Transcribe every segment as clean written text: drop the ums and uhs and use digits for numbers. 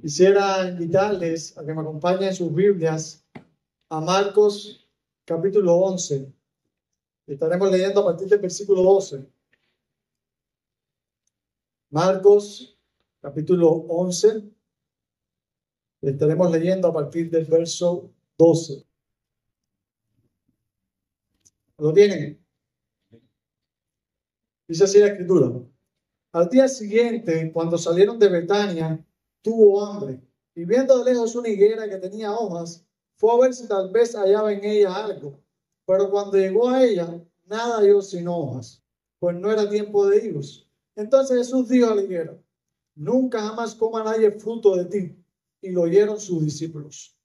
Quisiera invitarles a que me acompañen en sus Biblias a Marcos capítulo 11. Estaremos leyendo a partir del versículo 12. Marcos capítulo 11. Estaremos leyendo a partir del verso 12. ¿Lo tienen? Dice así la escritura. Al día siguiente, cuando salieron de Betania, tuvo hambre, y viendo de lejos una higuera que tenía hojas, fue a ver si tal vez hallaba en ella algo. Pero cuando llegó a ella, nada halló sino hojas, pues no era tiempo de higos. Entonces Jesús dijo a la higuera: nunca jamás coma nadie fruto de ti. Y lo oyeron sus discípulos.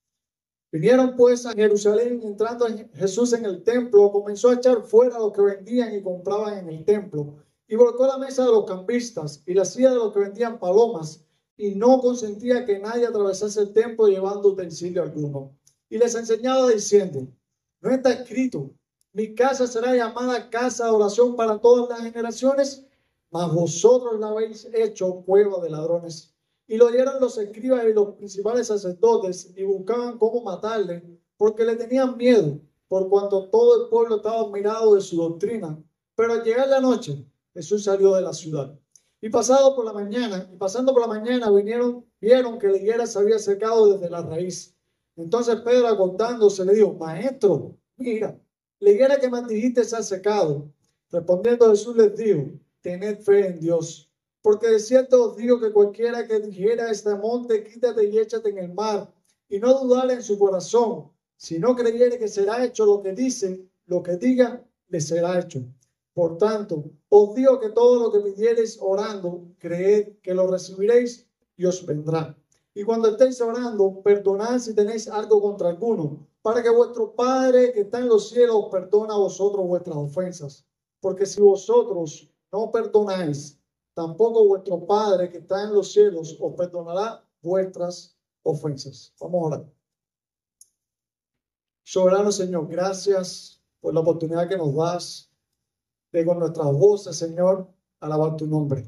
Vinieron pues a Jerusalén, entrando Jesús en el templo, comenzó a echar fuera a los que vendían y compraban en el templo, y volcó la mesa de los cambistas y la silla de los que vendían palomas, y no consentía que nadie atravesase el templo llevando utensilio alguno. Y les enseñaba diciendo: ¿no está escrito, mi casa será llamada casa de oración para todas las generaciones? Mas vosotros la habéis hecho cueva de ladrones. Y lo oyeron los escribas y los principales sacerdotes y buscaban cómo matarle, porque le tenían miedo, por cuanto todo el pueblo estaba admirado de su doctrina. Pero al llegar la noche, Jesús salió de la ciudad. Y pasando por la mañana, vieron que la higuera se había secado desde la raíz. Entonces Pedro, acordándose, le dijo: Maestro, mira, la higuera que me dijiste se ha secado. Respondiendo Jesús les dijo: tened fe en Dios. Porque de cierto os digo que cualquiera que dijera a este monte, quítate y échate en el mar, y no dudare en su corazón, si no creyere que será hecho lo que dice, lo que diga, le será hecho. Por tanto, os digo que todo lo que pidiereis orando, creed que lo recibiréis y os vendrá. Y cuando estéis orando, perdonad si tenéis algo contra alguno, para que vuestro Padre que está en los cielos os perdone a vosotros vuestras ofensas. Porque si vosotros no perdonáis, tampoco vuestro Padre que está en los cielos os perdonará vuestras ofensas. Vamos a orar. Soberano Señor, gracias por la oportunidad que nos das de con nuestras voces, Señor, alabar tu nombre.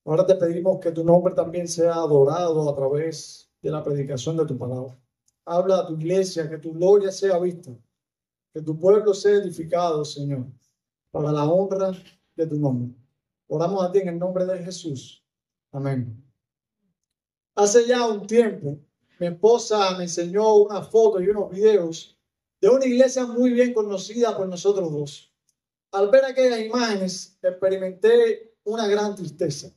Ahora te pedimos que tu nombre también sea adorado a través de la predicación de tu palabra. Habla a tu iglesia, que tu gloria sea vista, que tu pueblo sea edificado, Señor, para la honra de tu nombre. Oramos a ti en el nombre de Jesús. Amén. Hace ya un tiempo, mi esposa me enseñó una foto y unos videos de una iglesia muy bien conocida por nosotros dos. Al ver aquellas imágenes, experimenté una gran tristeza.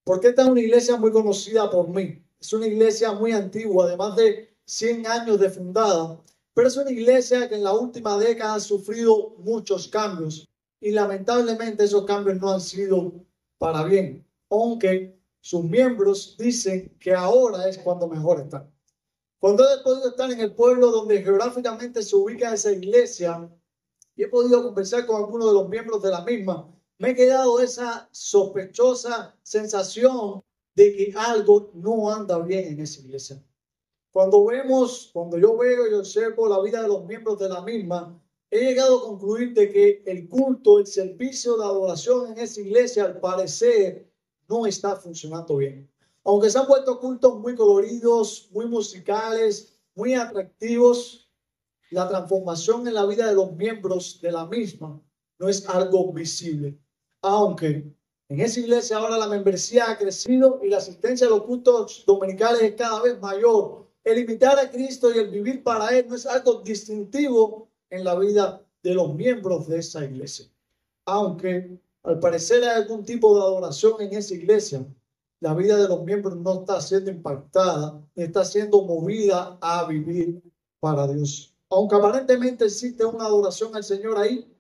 Porque esta es una iglesia muy conocida por mí. Es una iglesia muy antigua, de más de 100 años de fundada. Pero es una iglesia que en la última década ha sufrido muchos cambios. Y lamentablemente esos cambios no han sido para bien. Aunque sus miembros dicen que ahora es cuando mejor están. Cuando he podido estar en el pueblo donde geográficamente se ubica esa iglesia y he podido conversar con algunos de los miembros de la misma, me he quedado esa sospechosa sensación de que algo no anda bien en esa iglesia. Cuando yo veo y observo la vida de los miembros de la misma, he llegado a concluir de que el culto, el servicio de adoración en esa iglesia, al parecer, no está funcionando bien. Aunque se han vuelto cultos muy coloridos, muy musicales, muy atractivos, la transformación en la vida de los miembros de la misma no es algo visible. Aunque en esa iglesia ahora la membresía ha crecido y la asistencia a los cultos dominicales es cada vez mayor, el imitar a Cristo y el vivir para Él no es algo distintivo en la vida de los miembros de esa iglesia. Aunque al parecer hay algún tipo de adoración en esa iglesia, la vida de los miembros no está siendo impactada, ni está siendo movida a vivir para Dios. Aunque aparentemente existe una adoración al Señor ahí,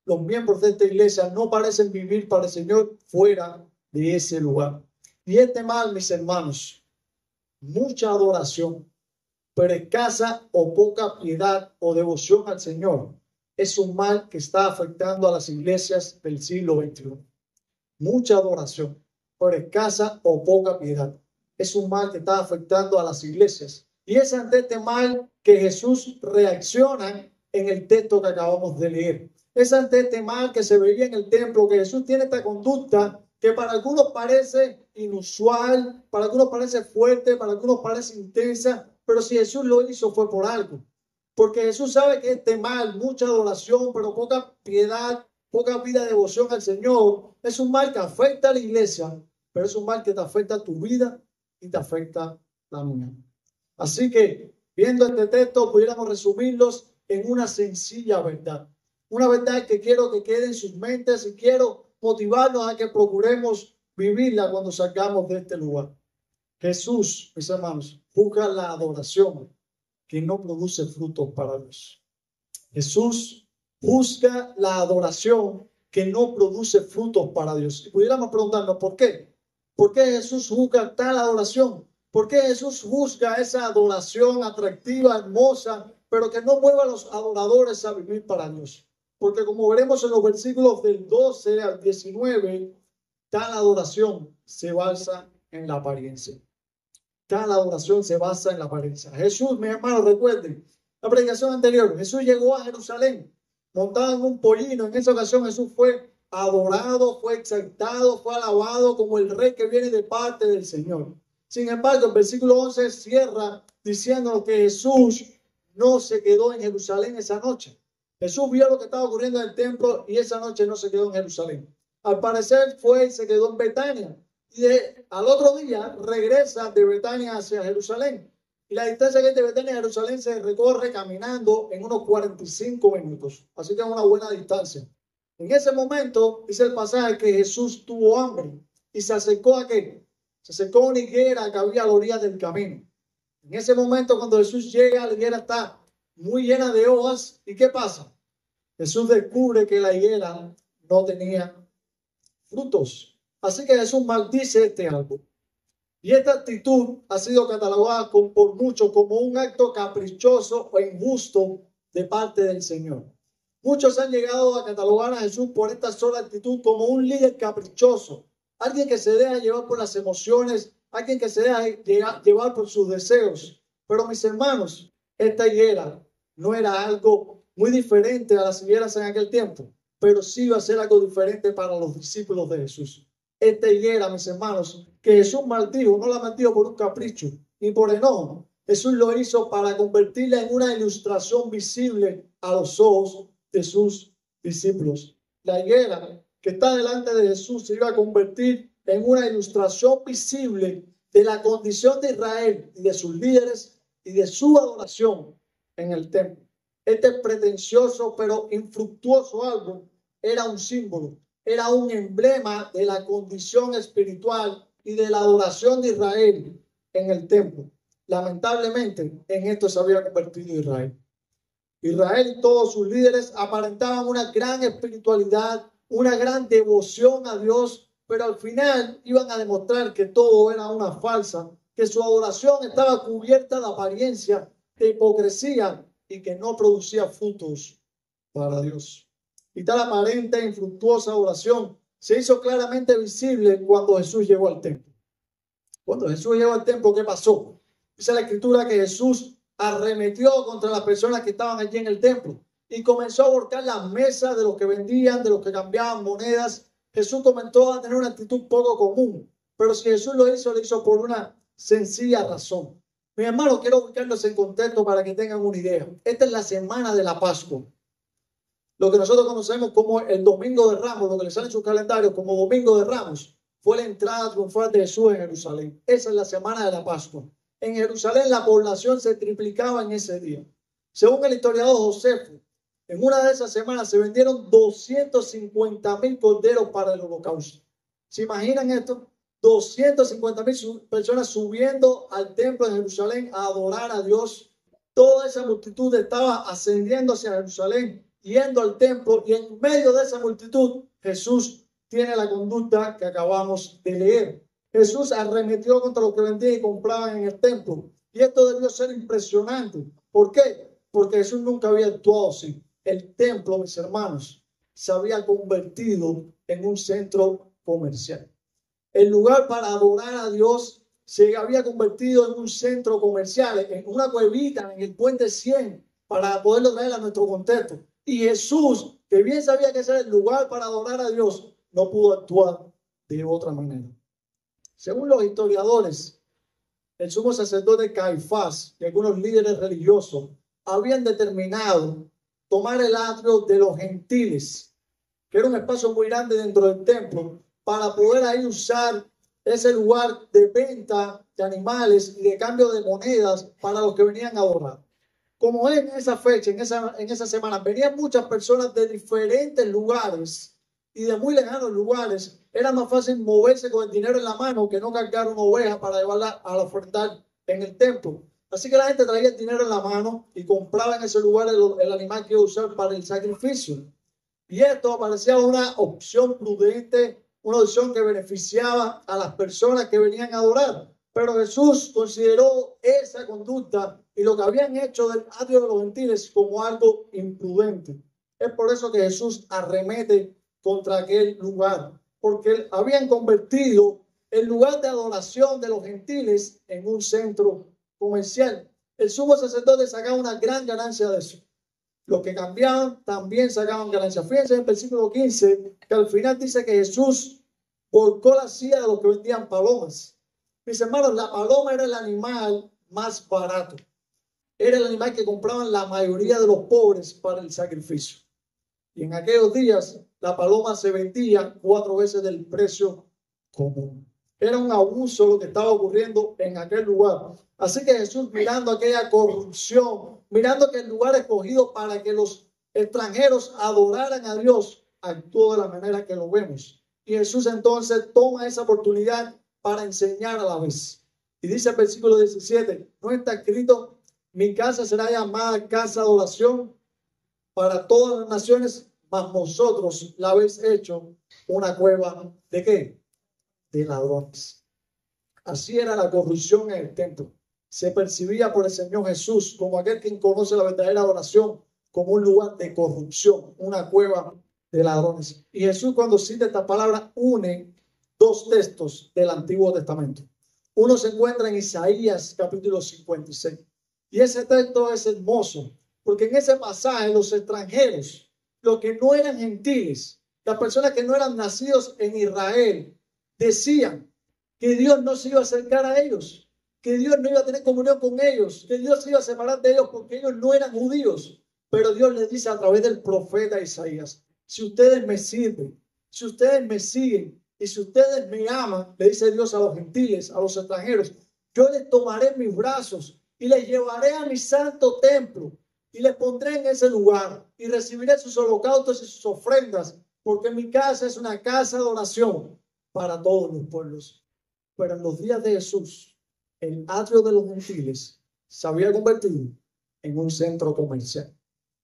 los miembros de esta iglesia no parecen vivir para el Señor fuera de ese lugar. Y este mal, mis hermanos, mucha adoración, pero escasa o poca piedad o devoción al Señor, es un mal que está afectando a las iglesias del siglo XXI. Mucha adoración, pero escasa o poca piedad, es un mal que está afectando a las iglesias. Y es ante este mal que Jesús reacciona en el texto que acabamos de leer. Es ante este mal que se veía en el templo que Jesús tiene esta conducta que para algunos parece inusual, para algunos parece fuerte, para algunos parece intensa, pero si Jesús lo hizo fue por algo. Porque Jesús sabe que este mal, mucha adoración, pero poca piedad, poca vida de devoción al Señor, es un mal que afecta a la iglesia, pero es un mal que te afecta a tu vida y te afecta la mía. Así que, viendo este texto, pudiéramos resumirlos en una sencilla verdad. Una verdad que quiero que quede en sus mentes y quiero motivarnos a que procuremos vivirla cuando salgamos de este lugar. Jesús, mis hermanos, juzga la adoración que no produce frutos para Dios. Jesús juzga la adoración que no produce frutos para Dios. Y pudiéramos preguntarnos, ¿por qué? ¿Por qué Jesús juzga tal adoración? ¿Por qué Jesús juzga esa adoración atractiva, hermosa, pero que no mueva a los adoradores a vivir para Dios? Porque como veremos en los versículos del 12 al 19, tal adoración se basa en la apariencia. Tal adoración se basa en la apariencia. Jesús, mis hermanos, recuerden la predicación anterior. Jesús llegó a Jerusalén montado en un pollino. En esa ocasión Jesús fue adorado, fue exaltado, fue alabado como el rey que viene de parte del Señor. Sin embargo, el versículo 11 cierra diciendo que Jesús no se quedó en Jerusalén esa noche. Jesús vio lo que estaba ocurriendo en el templo y esa noche no se quedó en Jerusalén. Al parecer fue y se quedó en Betania. Y al otro día regresa de Betania hacia Jerusalén. Y la distancia que es de Betania a Jerusalén se recorre caminando en unos 45 minutos. Así que es una buena distancia. En ese momento, dice el pasaje, que Jesús tuvo hambre. ¿Y se acercó a qué? Se acercó a una higuera que había a la orilla del camino. En ese momento, cuando Jesús llega, la higuera está muy llena de hojas. ¿Y qué pasa? Jesús descubre que la higuera no tenía frutos. Así que Jesús maldice este árbol. Y esta actitud ha sido catalogada por muchos como un acto caprichoso o injusto de parte del Señor. Muchos han llegado a catalogar a Jesús por esta sola actitud como un líder caprichoso, alguien que se deja llevar por las emociones, alguien que se deja llevar por sus deseos. Pero mis hermanos, esta higuera no era algo muy diferente a las higueras en aquel tiempo, pero sí iba a ser algo diferente para los discípulos de Jesús. Esta higuera, mis hermanos, que Jesús maldijo, no la maldijo por un capricho ni por enojo. Jesús lo hizo para convertirla en una ilustración visible a los ojos de sus discípulos. La higuera que está delante de Jesús se iba a convertir en una ilustración visible de la condición de Israel y de sus líderes y de su adoración en el templo. Este pretencioso pero infructuoso árbol era un símbolo, era un emblema de la condición espiritual y de la adoración de Israel en el templo. Lamentablemente, en esto se había convertido Israel. Israel y todos sus líderes aparentaban una gran espiritualidad, una gran devoción a Dios, pero al final iban a demostrar que todo era una farsa, que su adoración estaba cubierta de apariencia, de hipocresía y que no producía frutos para Dios. Y tal aparente e infructuosa adoración se hizo claramente visible cuando Jesús llegó al templo. Cuando Jesús llegó al templo, ¿qué pasó? Dice la Escritura que Jesús arremetió contra las personas que estaban allí en el templo y comenzó a volcar las mesas de los que vendían, de los que cambiaban monedas. Jesús comenzó a tener una actitud poco común, pero si Jesús lo hizo por una sencilla razón. Mis hermanos, quiero ubicarlos en contexto para que tengan una idea. Esta es la semana de la Pascua, lo que nosotros conocemos como el Domingo de Ramos, lo que les sale en sus calendarios como Domingo de Ramos, fue la entrada triunfal de Jesús en Jerusalén. Esa es la semana de la Pascua. En Jerusalén la población se triplicaba en ese día. Según el historiador Josefo, en una de esas semanas se vendieron 250,000 corderos para el holocausto. ¿Se imaginan esto? 250,000 personas subiendo al templo de Jerusalén a adorar a Dios. Toda esa multitud estaba ascendiendo hacia Jerusalén, yendo al templo, y en medio de esa multitud Jesús tiene la conducta que acabamos de leer. Jesús arremetió contra los que vendían y compraban en el templo. Y esto debió ser impresionante. ¿Por qué? Porque Jesús nunca había actuado así. El templo, mis hermanos, se había convertido en un centro comercial. El lugar para adorar a Dios se había convertido en un centro comercial, en una cuevita, en el puente 100, para poderlo traer a nuestro contexto. Y Jesús, que bien sabía que ese era el lugar para adorar a Dios, no pudo actuar de otra manera. Según los historiadores, el sumo sacerdote Caifás y algunos líderes religiosos habían determinado tomar el atrio de los gentiles, que era un espacio muy grande dentro del templo, para poder ahí usar ese lugar de venta de animales y de cambio de monedas para los que venían a adorar. Como en esa fecha, en esa semana, venían muchas personas de diferentes lugares y de muy lejanos lugares. Era más fácil moverse con el dinero en la mano que no cargar una oveja para llevarla a la ofrendar en el templo. Así que la gente traía el dinero en la mano y compraba en ese lugar el animal que iba a usar para el sacrificio. Y esto parecía una opción prudente, una opción que beneficiaba a las personas que venían a adorar. Pero Jesús consideró esa conducta y lo que habían hecho del atrio de los gentiles como algo imprudente. Es por eso que Jesús arremete contra aquel lugar, porque habían convertido el lugar de adoración de los gentiles en un centro comercial. El sumo sacerdote sacaba una gran ganancia de eso. Los que cambiaban también sacaban ganancia. Fíjense en el versículo 15, que al final dice que Jesús volcó la silla de los que vendían palomas. Mis hermanos, la paloma era el animal más barato. Era el animal que compraban la mayoría de los pobres para el sacrificio. Y en aquellos días, la paloma se vendía 4 veces del precio común. Era un abuso lo que estaba ocurriendo en aquel lugar. Así que Jesús, mirando aquella corrupción, mirando que el lugar escogido para que los extranjeros adoraran a Dios, actuó de la manera que lo vemos. Y Jesús entonces toma esa oportunidad para enseñar a la vez. Y dice el versículo 17, no está escrito, mi casa será llamada casa de oración para todas las naciones, mas vosotros la habéis hecho una cueva ¿de qué? De ladrones. Así era la corrupción en el templo. Se percibía por el Señor Jesús como aquel quien conoce la verdadera adoración, como un lugar de corrupción, una cueva de ladrones. Y Jesús, cuando cita esta palabra, une 2 textos del Antiguo Testamento. Uno se encuentra en Isaías capítulo 56. Y ese texto es hermoso, porque en ese pasaje los extranjeros, los que no eran gentiles, las personas que no eran nacidos en Israel, decían que Dios no se iba a acercar a ellos, que Dios no iba a tener comunión con ellos, que Dios se iba a separar de ellos porque ellos no eran judíos. Pero Dios les dice a través del profeta Isaías, si ustedes me sirven, si ustedes me siguen y si ustedes me aman, le dice Dios a los gentiles, a los extranjeros, yo les tomaré en mis brazos y les llevaré a mi santo templo y les pondré en ese lugar y recibiré sus holocaustos y sus ofrendas, porque mi casa es una casa de oración para todos los pueblos. Pero en los días de Jesús, el atrio de los gentiles se había convertido en un centro comercial.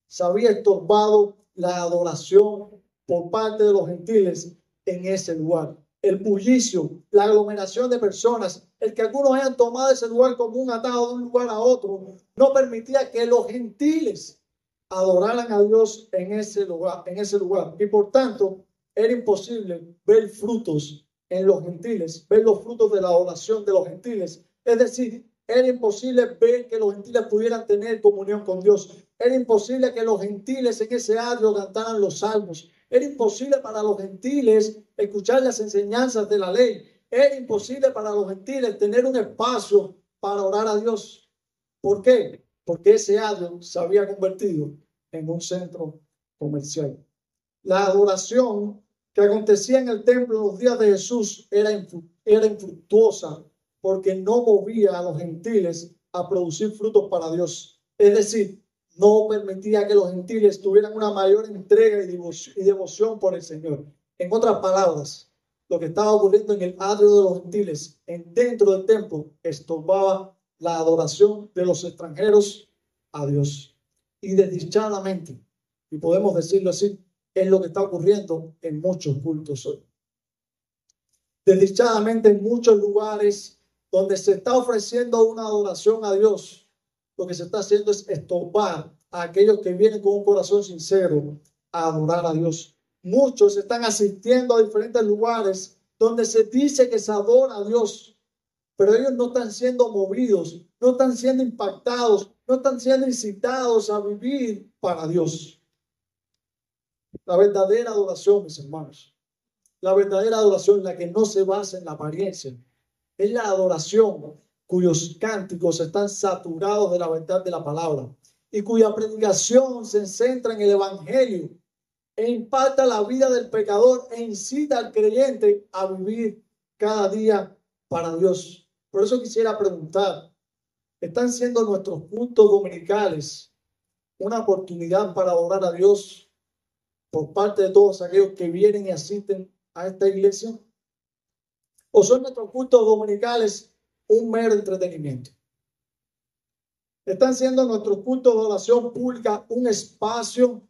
Se había estorbado la adoración por parte de los gentiles en ese lugar. El bullicio, la aglomeración de personas, el que algunos hayan tomado ese lugar como un atajo de un lugar a otro, no permitía que los gentiles adoraran a Dios en ese lugar. Y por tanto, era imposible ver frutos en los gentiles, ver los frutos de la adoración de los gentiles. Es decir, era imposible ver que los gentiles pudieran tener comunión con Dios. Era imposible que los gentiles en ese atrio cantaran los salmos. Era imposible para los gentiles escuchar las enseñanzas de la ley. Era imposible para los gentiles tener un espacio para orar a Dios. ¿Por qué? Porque ese atrio se había convertido en un centro comercial. La adoración que acontecía en el templo en los días de Jesús era infructuosa porque no movía a los gentiles a producir frutos para Dios. Es decir, no permitía que los gentiles tuvieran una mayor entrega y devoción por el Señor. En otras palabras, lo que estaba ocurriendo en el atrio de los gentiles, dentro del templo, estorbaba la adoración de los extranjeros a Dios. Y desdichadamente, y podemos decirlo así, es lo que está ocurriendo en muchos cultos hoy. Desdichadamente, en muchos lugares donde se está ofreciendo una adoración a Dios, lo que se está haciendo es estorbar a aquellos que vienen con un corazón sincero a adorar a Dios. Muchos están asistiendo a diferentes lugares donde se dice que se adora a Dios, pero ellos no están siendo movidos, no están siendo impactados, no están siendo incitados a vivir para Dios. La verdadera adoración, mis hermanos, la verdadera adoración, la que no se basa en la apariencia, Es la adoración cuyos cánticos están saturados de la verdad de la palabra y cuya predicación se centra en el evangelio e impacta la vida del pecador e incita al creyente a vivir cada día para Dios. Por eso quisiera preguntar, ¿están siendo nuestros cultos dominicales una oportunidad para adorar a Dios por parte de todos aquellos que vienen y asisten a esta iglesia? ¿O son nuestros cultos dominicales un mero entretenimiento? ¿Están siendo nuestros cultos de oración pública un espacio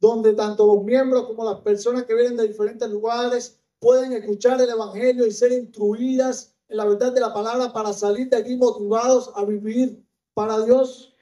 donde tanto los miembros como las personas que vienen de diferentes lugares pueden escuchar el evangelio y ser instruidas en la verdad de la palabra para salir de aquí motivados a vivir para Dios?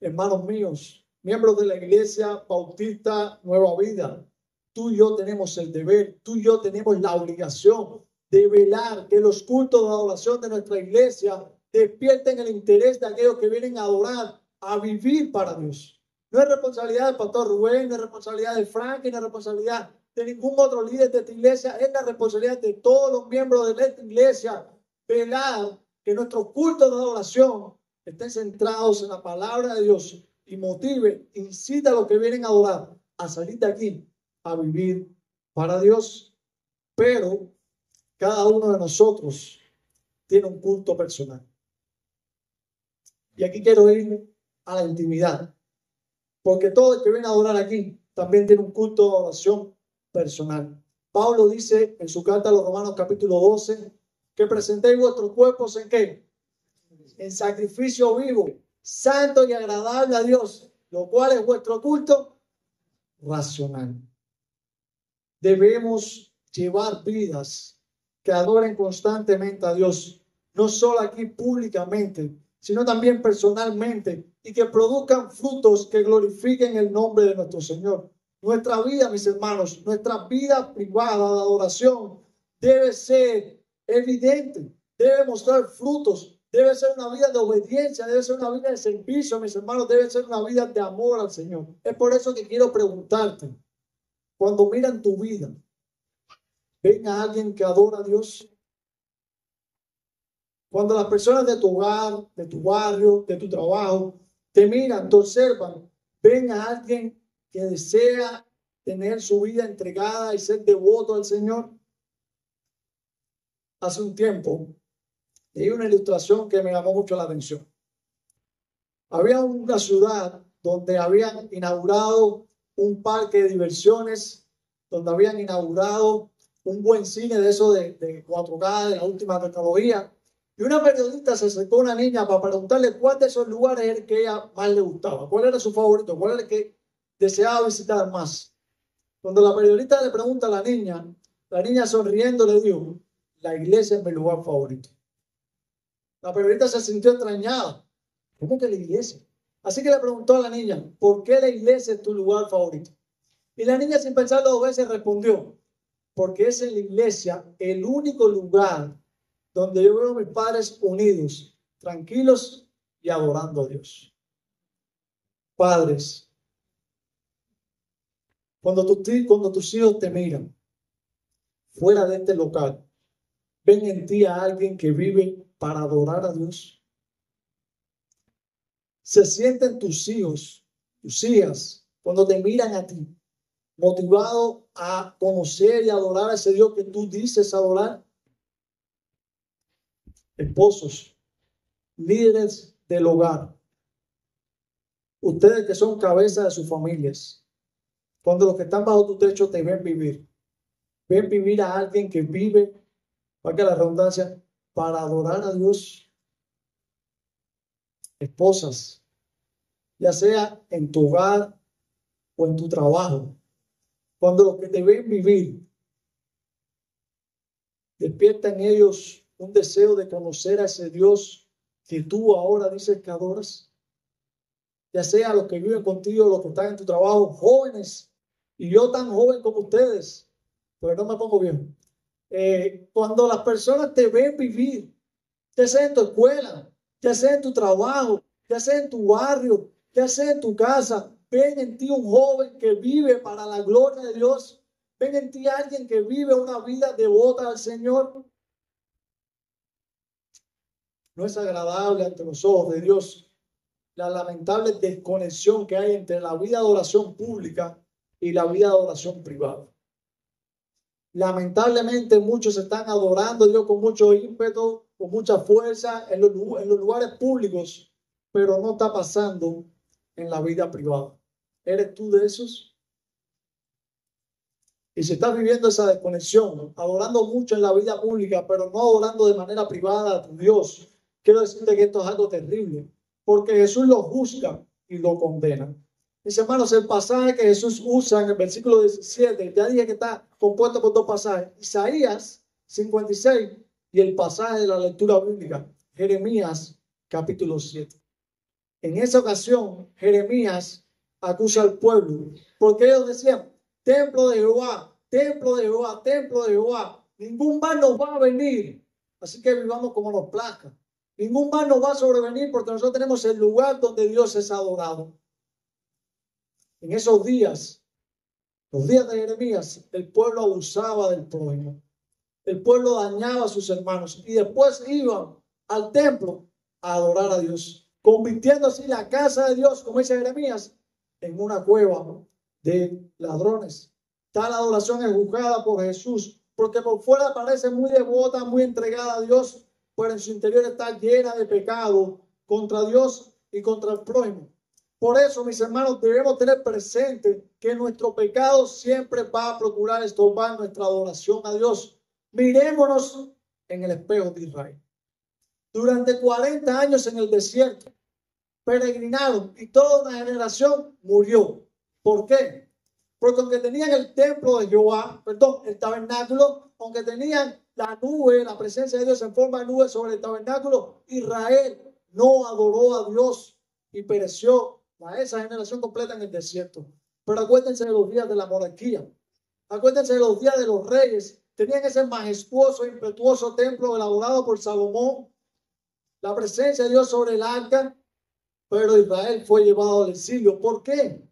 Hermanos míos, miembros de la Iglesia Bautista Nueva Vida, tú y yo tenemos el deber, tú y yo tenemos la obligación de velar que los cultos de adoración de nuestra iglesia despierten el interés de aquellos que vienen a adorar, a vivir para Dios. No es responsabilidad del pastor Rubén, no es responsabilidad de Frank, no es responsabilidad de ningún otro líder de esta iglesia, es la responsabilidad de todos los miembros de esta iglesia velar que nuestros cultos de adoración estén centrados en la palabra de Dios y motive, incita a los que vienen a adorar a salir de aquí a vivir para Dios. Pero cada uno de nosotros tiene un culto personal. Y aquí quiero ir a la intimidad, porque todo el que viene a adorar aquí también tiene un culto de adoración personal. Pablo dice en su carta a los Romanos capítulo 12 que presentéis vuestros cuerpos ¿en qué? En sacrificio vivo, santo y agradable a Dios, lo cual es vuestro culto racional. Debemos llevar vidas que adoren constantemente a Dios, no solo aquí públicamente, sino también personalmente, y que produzcan frutos que glorifiquen el nombre de nuestro Señor. Nuestra vida, mis hermanos, nuestra vida privada de adoración debe ser evidente, debe mostrar frutos, debe ser una vida de obediencia, debe ser una vida de servicio, mis hermanos, debe ser una vida de amor al Señor. Es por eso que quiero preguntarte, cuando miran tu vida, ¿ven a alguien que adora a Dios? Cuando las personas de tu hogar, de tu barrio, de tu trabajo, te miran, te observan, ven a alguien que desea tener su vida entregada y ser devoto al Señor. Hace un tiempo leí una ilustración que me llamó mucho la atención. Había una ciudad donde habían inaugurado un parque de diversiones, donde habían inaugurado un buen cine de eso de 4K, de la última tecnología. Y una periodista se acercó a una niña para preguntarle cuál de esos lugares era el que ella más le gustaba, cuál era su favorito, cuál era el que deseaba visitar más. Cuando la periodista le pregunta a la niña sonriendo le dijo, la iglesia es mi lugar favorito. La periodista se sintió extrañada. ¿Cómo que la iglesia? Así que le preguntó a la niña, ¿por qué la iglesia es tu lugar favorito? Y la niña sin pensarlo dos veces respondió, porque es en la iglesia el único lugar donde yo veo a mis padres unidos, tranquilos y adorando a Dios. Padres, cuando tus hijos te miran fuera de este local, ven en ti a alguien que vive para adorar a Dios. Se sienten tus hijos, tus hijas, cuando te miran a ti, motivados a conocer y adorar a ese Dios que tú dices adorar. Esposos, líderes del hogar, ustedes que son cabeza de sus familias, cuando los que están bajo tu techo te ven vivir a alguien que vive, para que la redundancia, para adorar a Dios. Esposas, ya sea en tu hogar o en tu trabajo, cuando los que te ven vivir despierta en ellos un deseo de conocer a ese Dios que tú ahora dices que adoras, ya sea los que viven contigo, los que están en tu trabajo, jóvenes, y yo tan joven como ustedes, pero no me pongo bien. Cuando las personas te ven vivir, ya sea en tu escuela, ya sea en tu trabajo, ya sea en tu barrio, ya sea en tu casa, ven en ti un joven que vive para la gloria de Dios, ven en ti alguien que vive una vida devota al Señor. no es agradable ante los ojos de Dios la lamentable desconexión que hay entre la vida de oración pública y la vida de oración privada. Lamentablemente muchos están adorando a Dios con mucho ímpetu, con mucha fuerza en los lugares públicos, pero no está pasando en la vida privada. ¿Eres tú de esos? Y si estás viviendo esa desconexión, adorando mucho en la vida pública, pero no adorando de manera privada a tu Dios, quiero decirte que esto es algo terrible, porque Jesús lo juzga y lo condena. Mis hermanos, el pasaje que Jesús usa en el versículo 17, ya dije que está compuesto por dos pasajes, Isaías 56 y el pasaje de la lectura bíblica, Jeremías capítulo 7. En esa ocasión, Jeremías acusa al pueblo, porque ellos decían, templo de Jehová, templo de Jehová, templo de Jehová, ningún mal nos va a venir, así que vivamos como nos plazca. Ningún mal nos va a sobrevenir porque nosotros tenemos el lugar donde Dios es adorado. En esos días, los días de Jeremías, el pueblo abusaba del prójimo. El pueblo dañaba a sus hermanos y después iban al templo a adorar a Dios, convirtiendo así la casa de Dios, como dice Jeremías, en una cueva de ladrones. Tal adoración es juzgada por Jesús, porque por fuera parece muy devota, muy entregada a Dios, pero en su interior está llena de pecado contra Dios y contra el prójimo. Por eso, mis hermanos, debemos tener presente que nuestro pecado siempre va a procurar estorbar nuestra adoración a Dios. Mirémonos en el espejo de Israel. Durante 40 años en el desierto, peregrinaron y toda una generación murió. ¿Por qué? Porque aunque tenían el templo de Jehová, el tabernáculo, aunque tenían la nube, la presencia de Dios en forma de nube sobre el tabernáculo, Israel no adoró a Dios y pereció a esa generación completa en el desierto. Pero acuérdense de los días de la monarquía, acuérdense de los días de los reyes. Tenían ese majestuoso, impetuoso templo elaborado por Salomón, la presencia de Dios sobre el arca, pero Israel fue llevado al exilio. ¿Por qué?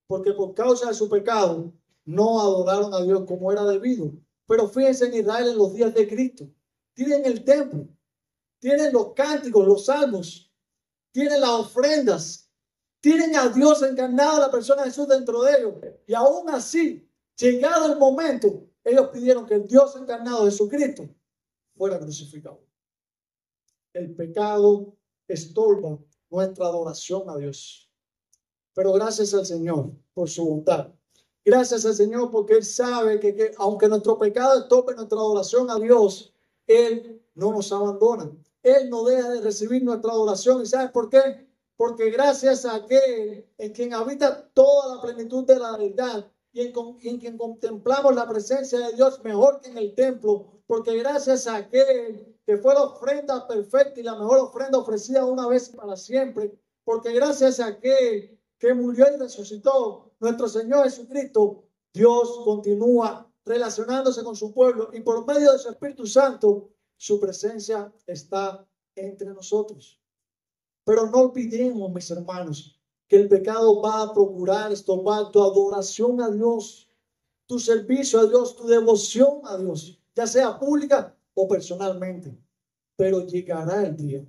Porque por causa de su pecado no adoraron a Dios como era debido. Pero fíjense en Israel en los días de Cristo. Tienen el templo, tienen los cánticos, los salmos, tienen las ofrendas, tienen a Dios encarnado, la persona de Jesús dentro de ellos. Y aún así, llegado el momento, ellos pidieron que el Dios encarnado de Jesucristo fuera crucificado. El pecado estorba nuestra adoración a Dios. Pero gracias al Señor por su bondad. Gracias al Señor porque Él sabe que aunque nuestro pecado estorbe nuestra adoración a Dios, Él no nos abandona. Él no deja de recibir nuestra adoración. ¿Y sabes por qué? Porque gracias a aquel en quien habita toda la plenitud de la verdad y en quien contemplamos la presencia de Dios mejor que en el templo, porque gracias a aquel que fue la ofrenda perfecta y la mejor ofrenda ofrecida una vez y para siempre, porque gracias a aquel que murió y resucitó, nuestro Señor Jesucristo, Dios continúa relacionándose con su pueblo y por medio de su Espíritu Santo, su presencia está entre nosotros. Pero no olvidemos, mis hermanos, que el pecado va a procurar estorbar tu adoración a Dios, tu servicio a Dios, tu devoción a Dios, ya sea pública o personalmente. Pero llegará el día.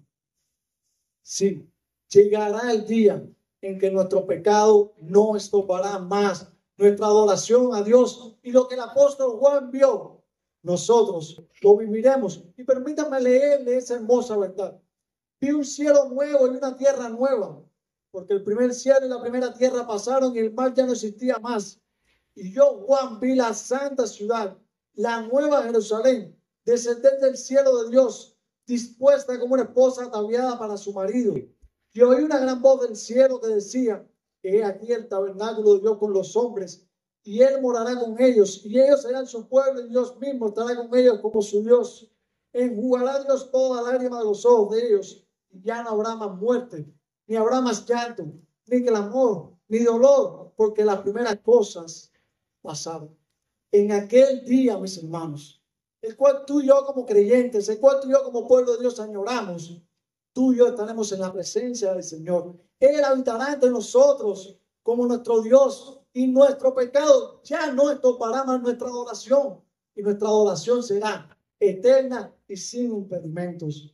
Sí, llegará el día en que nuestro pecado no estorbará más nuestra adoración a Dios. Y lo que el apóstol Juan vio, nosotros lo viviremos. Y permítanme leerle esa hermosa verdad. Vi un cielo nuevo y una tierra nueva, porque el primer cielo y la primera tierra pasaron y el mar ya no existía más. Y yo, Juan, vi la santa ciudad, la nueva Jerusalén, descender del cielo de Dios, dispuesta como una esposa ataviada para su marido. Y oí una gran voz del cielo que decía, he aquí el tabernáculo de Dios con los hombres, y Él morará con ellos, y ellos serán su pueblo, y Dios mismo estará con ellos como su Dios. Enjugará Dios toda lágrima de los ojos de ellos, y ya no habrá más muerte, ni habrá más llanto, ni clamor, ni dolor, porque las primeras cosas pasaron. En aquel día, mis hermanos, el cual tú y yo como creyentes, el cual tú y yo como pueblo de Dios añoramos, tú y yo estaremos en la presencia del Señor. Él habitará entre nosotros como nuestro Dios y nuestro pecado ya no estorbará más nuestra adoración y nuestra adoración será eterna y sin impedimentos.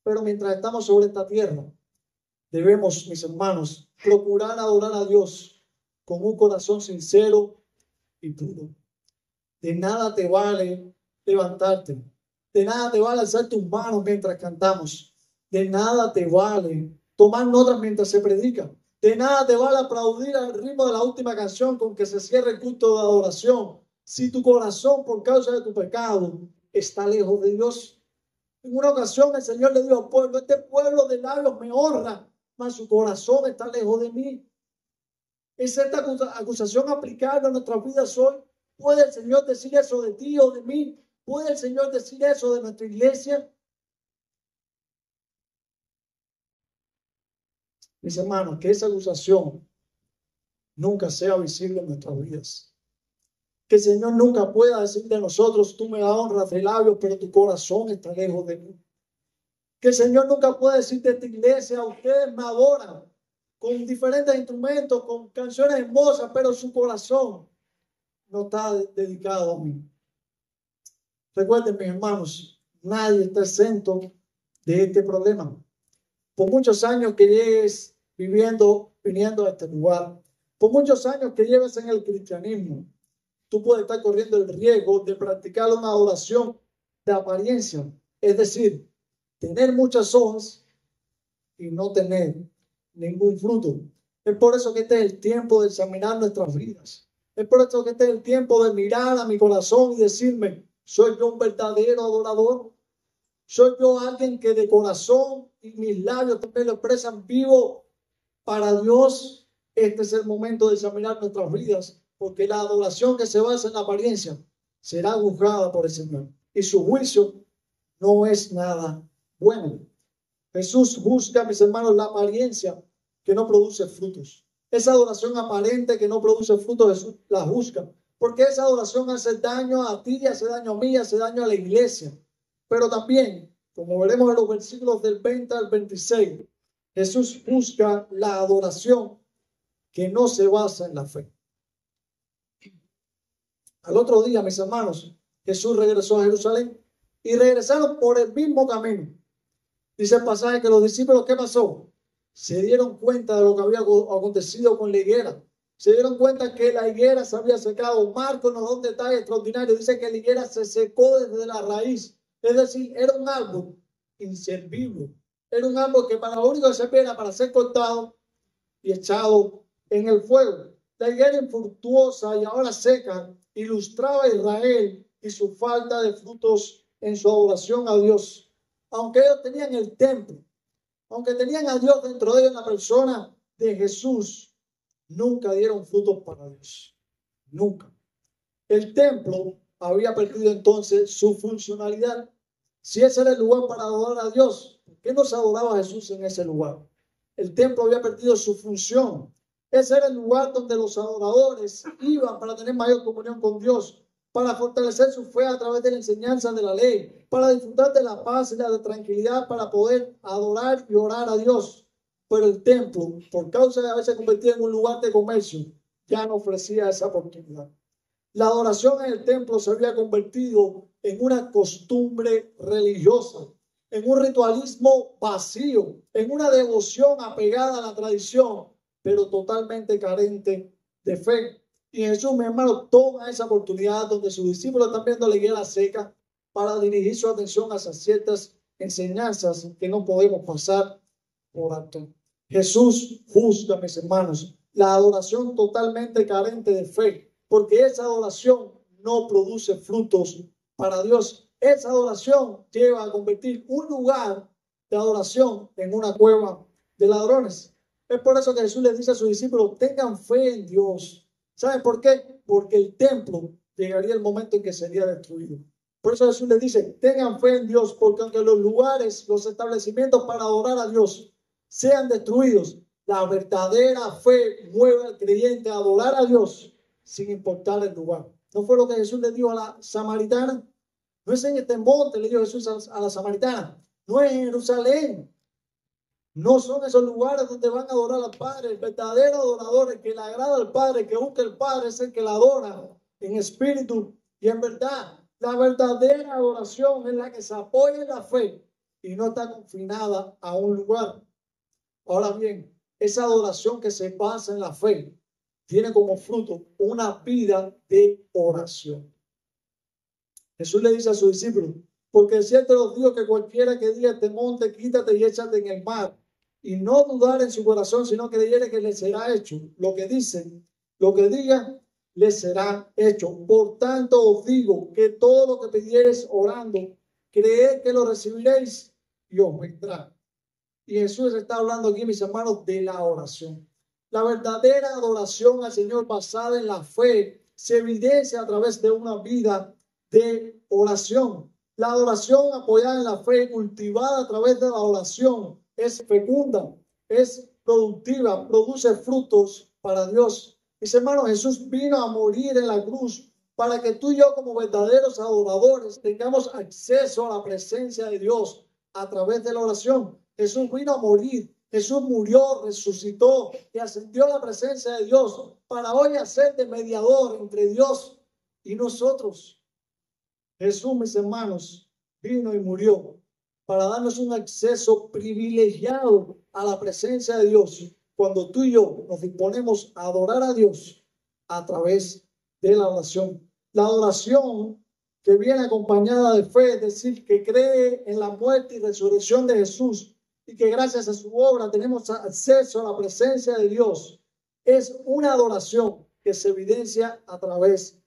Pero mientras estamos sobre esta tierra, debemos, mis hermanos, procurar adorar a Dios con un corazón sincero y puro. De nada te vale levantarte. De nada te vale alzar tus manos mientras cantamos. De nada te vale tomar notas mientras se predica. De nada te vale aplaudir al ritmo de la última canción con que se cierra el culto de adoración. Si tu corazón, por causa de tu pecado, está lejos de Dios. En una ocasión el Señor le dijo al pueblo: este pueblo de labios me honra, mas su corazón está lejos de mí. ¿Es esta acusación aplicable a nuestras vidas hoy? ¿Puede el Señor decir eso de ti o de mí? ¿Puede el Señor decir eso de nuestra iglesia? Mis hermanos, que esa acusación nunca sea visible en nuestras vidas. Que el Señor nunca pueda decir de nosotros: tú me honras de labios, pero tu corazón está lejos de mí. Que el Señor nunca pueda decir de esta iglesia: ustedes me adoran con diferentes instrumentos, con canciones hermosas, pero su corazón no está dedicado a mí. Recuerden, mis hermanos, nadie está exento de este problema. Por muchos años que llegues viniendo a este lugar, por muchos años que lleves en el cristianismo, tú puedes estar corriendo el riesgo de practicar una adoración de apariencia, es decir, tener muchas hojas y no tener ningún fruto. Es por eso que este es el tiempo de examinar nuestras vidas. Es por eso que este es el tiempo de mirar a mi corazón y decirme: ¿soy yo un verdadero adorador? ¿Soy yo alguien que de corazón y mis labios también lo expresan vivo para Dios? Este es el momento de examinar nuestras vidas, porque la adoración que se basa en la apariencia será juzgada por el Señor, y su juicio no es nada bueno. Jesús juzga, mis hermanos, la apariencia que no produce frutos. Esa adoración aparente que no produce frutos, Jesús la juzga, porque esa adoración hace daño a ti, hace daño a mí, hace daño a la iglesia. Pero también, como veremos en los versículos del 20 al 26, Jesús juzga la adoración que no se basa en la fe. Al otro día, mis hermanos, Jesús regresó a Jerusalén y regresaron por el mismo camino. Dice el pasaje que los discípulos, ¿qué pasó? Se dieron cuenta de lo que había acontecido con la higuera. Se dieron cuenta que la higuera se había secado. Marcos nos da un detalle extraordinario. Dice que la higuera se secó desde la raíz. Es decir, era un árbol inservible. Era un árbol que para lo único que servía era para ser cortado y echado en el fuego. La higuera infructuosa y ahora seca ilustraba a Israel y su falta de frutos en su adoración a Dios. Aunque ellos tenían el templo, aunque tenían a Dios dentro de ellos en la persona de Jesús, nunca dieron frutos para Dios. Nunca. El templo había perdido entonces su funcionalidad. Si ese era el lugar para adorar a Dios, ¿por qué no se adoraba a Jesús en ese lugar? El templo había perdido su función. Ese era el lugar donde los adoradores iban para tener mayor comunión con Dios, para fortalecer su fe a través de la enseñanza de la ley, para disfrutar de la paz y la tranquilidad, para poder adorar y orar a Dios. Pero el templo, por causa de haberse convertido en un lugar de comercio, ya no ofrecía esa oportunidad. La adoración en el templo se había convertido en una costumbre religiosa, en un ritualismo vacío, en una devoción apegada a la tradición, pero totalmente carente de fe. Y Jesús, mi hermano, toma esa oportunidad donde sus discípulos están viendo la higuera seca para dirigir su atención hacia ciertas enseñanzas que no podemos pasar por alto. Jesús juzga, mis hermanos, la adoración totalmente carente de fe, porque esa adoración no produce frutos para Dios. Esa adoración lleva a convertir un lugar de adoración en una cueva de ladrones. Es por eso que Jesús les dice a sus discípulos: tengan fe en Dios. ¿Saben por qué? Porque el templo llegaría el momento en que sería destruido. Por eso Jesús les dice: tengan fe en Dios, porque aunque los lugares, los establecimientos para adorar a Dios sean destruidos, la verdadera fe mueve al creyente a adorar a Dios sin importar el lugar. ¿No fue lo que Jesús le dijo a la samaritana? No es en este monte, le dijo Jesús a la samaritana. No es en Jerusalén. No son esos lugares donde van a adorar al Padre. El verdadero adorador, el que le agrada al Padre, el que busca al Padre, es el que la adora en espíritu y en verdad. La verdadera adoración es la que se apoya en la fe y no está confinada a un lugar. Ahora bien, esa adoración que se basa en la fe tiene como fruto una vida de oración. Jesús le dice a sus discípulos, porque de cierto os digo que cualquiera que diga este monte, quítate y échate en el mar, y no dudar en su corazón, sino que creyere que le será hecho lo que dicen, lo que diga, le será hecho. Por tanto os digo que todo lo que pidiereis orando, creed que lo recibiréis y os vendrá. Y Jesús está hablando aquí, mis hermanos, de la oración. La verdadera adoración al Señor basada en la fe se evidencia a través de una vida de oración. La adoración apoyada en la fe, cultivada a través de la oración, es fecunda, es productiva, produce frutos para Dios. Mis hermanos, Jesús vino a morir en la cruz para que tú y yo, como verdaderos adoradores, tengamos acceso a la presencia de Dios a través de la oración. Jesús vino a morir, Jesús murió, resucitó y ascendió a la presencia de Dios para hoy hacer de mediador entre Dios y nosotros. Jesús, mis hermanos, vino y murió para darnos un acceso privilegiado a la presencia de Dios cuando tú y yo nos disponemos a adorar a Dios a través de la oración. La adoración que viene acompañada de fe, es decir, que cree en la muerte y resurrección de Jesús y que gracias a su obra tenemos acceso a la presencia de Dios, es una adoración que se evidencia a través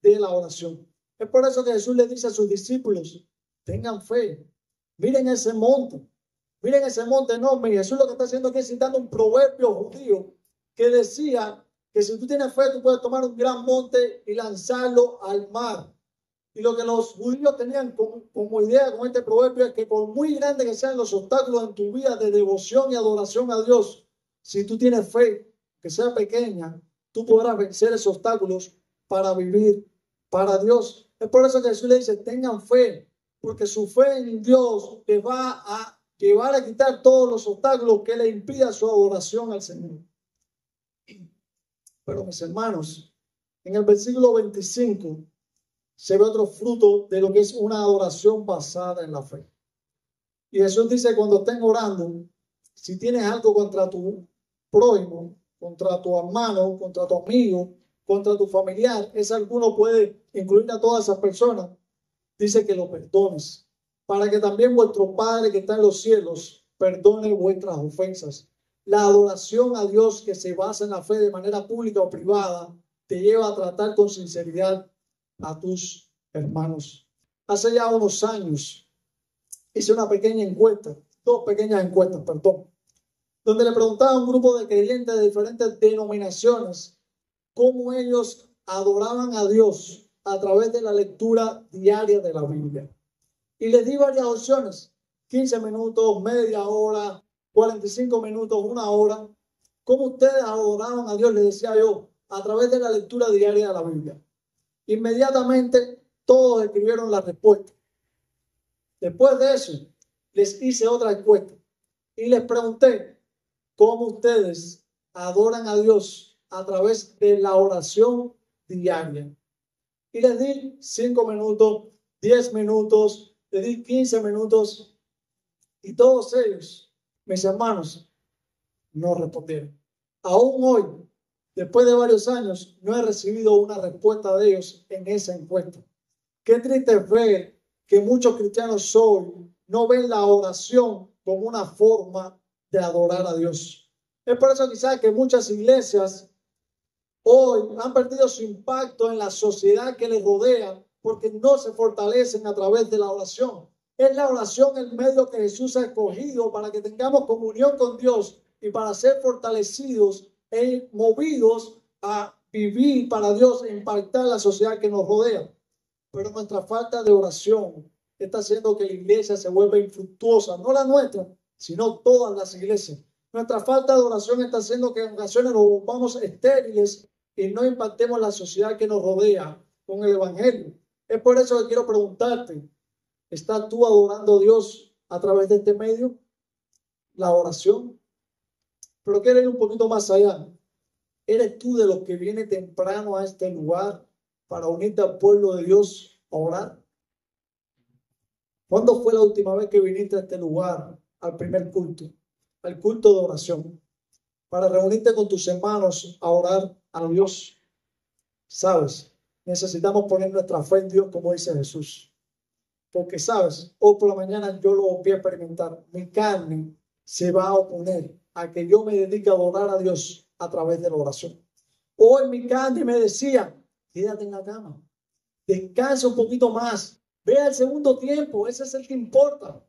de la oración. Es por eso que Jesús le dice a sus discípulos, tengan fe, miren ese monte enorme. Y Jesús lo que está haciendo aquí es citando un proverbio judío que decía que si tú tienes fe, tú puedes tomar un gran monte y lanzarlo al mar. Y lo que los judíos tenían como idea con este proverbio es que por muy grandes que sean los obstáculos en tu vida de devoción y adoración a Dios, si tú tienes fe, que sea pequeña, tú podrás vencer esos obstáculos para vivir para Dios. Es por eso que Jesús le dice, tengan fe, porque su fe en Dios les va a llevar a quitar todos los obstáculos que le impidan su adoración al Señor. Pero mis hermanos, en el versículo 25 se ve otro fruto de lo que es una adoración basada en la fe. Y Jesús dice, cuando estén orando, si tienes algo contra tu prójimo, contra tu hermano, contra tu amigo, contra tu familiar, ese alguno puede incluir a todas esas personas, dice que lo perdones, para que también vuestro Padre que está en los cielos perdone vuestras ofensas. La adoración a Dios que se basa en la fe de manera pública o privada te lleva a tratar con sinceridad a tus hermanos. Hace ya unos años hice una pequeña encuesta, dos pequeñas encuestas, perdón, donde le preguntaba a un grupo de creyentes de diferentes denominaciones cómo ellos adoraban a Dios a través de la lectura diaria de la Biblia. Y les di varias opciones, 15 minutos, media hora, 45 minutos, una hora. ¿Cómo ustedes adoraban a Dios? Les decía yo, a través de la lectura diaria de la Biblia. Inmediatamente todos escribieron la respuesta. Después de eso, les hice otra encuesta y les pregunté cómo ustedes adoran a Dios a través de la oración diaria. Y les di 5 minutos, 10 minutos, les di 15 minutos y todos ellos, mis hermanos, no respondieron. Aún hoy, después de varios años, no he recibido una respuesta de ellos en esa encuesta. Qué triste es ver que muchos cristianos hoy no ven la oración como una forma de adorar a Dios. Es por eso quizás que muchas iglesias hoy han perdido su impacto en la sociedad que les rodea porque no se fortalecen a través de la oración. Es la oración el medio que Jesús ha escogido para que tengamos comunión con Dios y para ser fortalecidos e movidos a vivir para Dios e impactar la sociedad que nos rodea. Pero nuestra falta de oración está haciendo que la iglesia se vuelva infructuosa, no la nuestra, sino todas las iglesias. Nuestra falta de oración está haciendo que en ocasiones nos volvamos estériles y no impactemos la sociedad que nos rodea con el evangelio. Es por eso que quiero preguntarte, ¿estás tú adorando a Dios a través de este medio? La oración. Pero quiero ir un poquito más allá. ¿Eres tú de los que viene temprano a este lugar para unirte al pueblo de Dios a orar? ¿Cuándo fue la última vez que viniste a este lugar, al primer culto, al culto de oración, para reunirte con tus hermanos a orar a Dios? ¿Sabes? Necesitamos poner nuestra fe en Dios, como dice Jesús. Porque, ¿sabes? Hoy por la mañana yo lo voy a experimentar. Mi carne se va a oponer a que yo me dedique a adorar a Dios a través de la oración. Hoy mi carne me decía, quédate en la cama, descansa un poquito más, ve al segundo tiempo, ese es el que importa.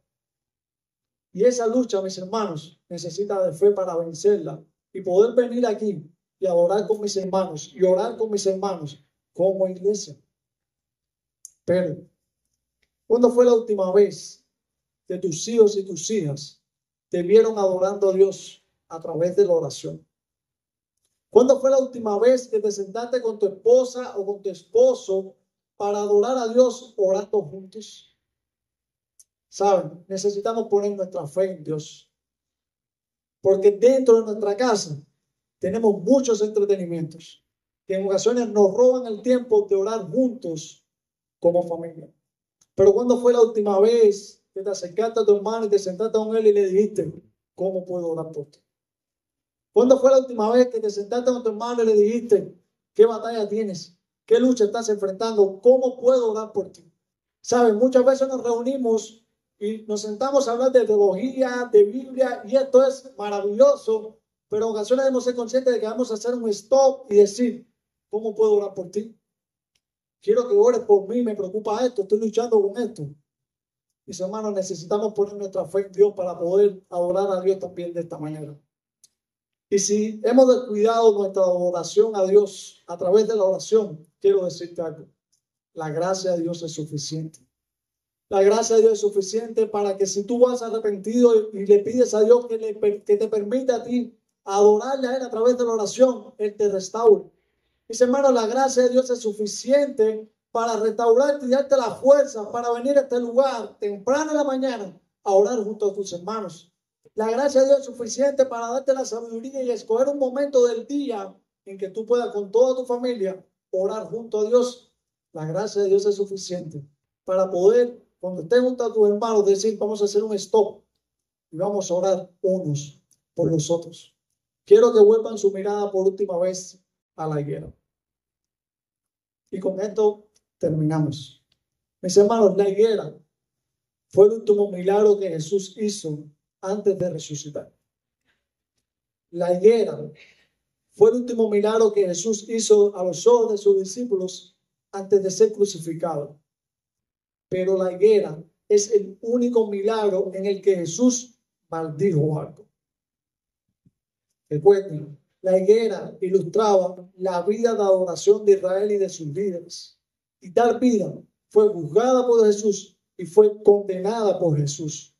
Y esa lucha, mis hermanos, necesita de fe para vencerla y poder venir aquí y adorar con mis hermanos y orar con mis hermanos como iglesia. Pero, ¿cuándo fue la última vez que tus hijos y tus hijas te vieron adorando a Dios a través de la oración? ¿Cuándo fue la última vez que te sentaste con tu esposa o con tu esposo para adorar a Dios orando juntos? ¿Saben? Necesitamos poner nuestra fe en Dios. Porque dentro de nuestra casa tenemos muchos entretenimientos que en ocasiones nos roban el tiempo de orar juntos como familia. Pero ¿cuándo fue la última vez que te acercaste a tu hermano y te sentaste con él y le dijiste, ¿cómo puedo orar por ti? ¿Cuándo fue la última vez que te sentaste con tu hermano y le dijiste, qué batalla tienes? ¿Qué lucha estás enfrentando? ¿Cómo puedo orar por ti? ¿Saben? Muchas veces nos reunimos y nos sentamos a hablar de teología, de Biblia, y esto es maravilloso, pero en ocasiones debemos ser conscientes de que vamos a hacer un stop y decir, ¿cómo puedo orar por ti? Quiero que ores por mí, me preocupa esto, estoy luchando con esto. Mis hermanos, necesitamos poner nuestra fe en Dios para poder adorar a Dios también de esta manera. Y si hemos descuidado nuestra adoración a Dios a través de la oración, quiero decirte algo. La gracia de Dios es suficiente. La gracia de Dios es suficiente para que si tú vas arrepentido y le pides a Dios que te permita a ti adorarle a Él a través de la oración, Él te restaure. Mis hermanos, la gracia de Dios es suficiente para restaurarte y darte la fuerza para venir a este lugar temprano en la mañana a orar junto a tus hermanos. La gracia de Dios es suficiente para darte la sabiduría y escoger un momento del día en que tú puedas con toda tu familia orar junto a Dios. La gracia de Dios es suficiente para poder, cuando estés junto a tus hermanos, decir, vamos a hacer un stop y vamos a orar unos por los otros. Quiero que vuelvan su mirada por última vez a la higuera. Y con esto terminamos. Mis hermanos, la higuera fue el último milagro que Jesús hizo antes de resucitar. La higuera fue el último milagro que Jesús hizo a los ojos de sus discípulos antes de ser crucificado. Pero la higuera es el único milagro en el que Jesús maldijo algo. Recuerden, la higuera ilustraba la vida de adoración de Israel y de sus líderes. Y tal vida fue juzgada por Jesús y fue condenada por Jesús.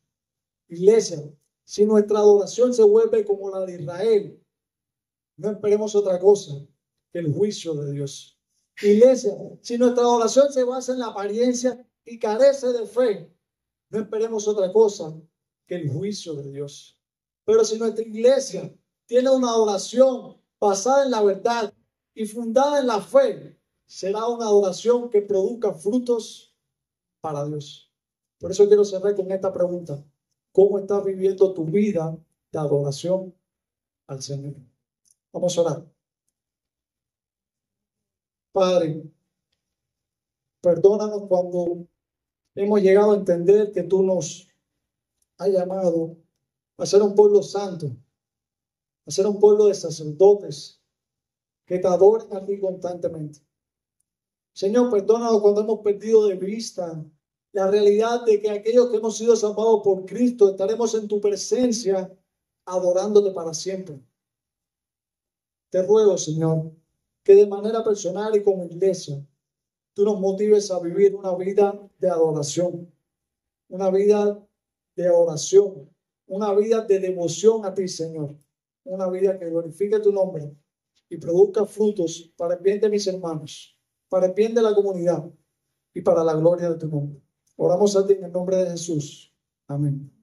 Iglesia, si nuestra adoración se vuelve como la de Israel, no esperemos otra cosa que el juicio de Dios. Iglesia, si nuestra adoración se basa en la apariencia y carece de fe, no esperemos otra cosa que el juicio de Dios. Pero si nuestra iglesia tiene una adoración basada en la verdad y fundada en la fe, será una adoración que produzca frutos para Dios. Por eso quiero cerrar con esta pregunta. ¿Cómo estás viviendo tu vida de adoración al Señor? Vamos a orar. Padre, perdónanos cuando hemos llegado a entender que tú nos has llamado a ser un pueblo santo, a ser un pueblo de sacerdotes que te adoren a ti constantemente. Señor, perdónanos cuando hemos perdido de vista la realidad de que aquellos que hemos sido salvados por Cristo estaremos en tu presencia adorándote para siempre. Te ruego, Señor, que de manera personal y como iglesia, tú nos motives a vivir una vida de adoración, una vida de oración, una vida de devoción a ti, Señor, una vida que glorifique tu nombre y produzca frutos para el bien de mis hermanos, para el bien de la comunidad y para la gloria de tu nombre. Oramos a ti en el nombre de Jesús. Amén.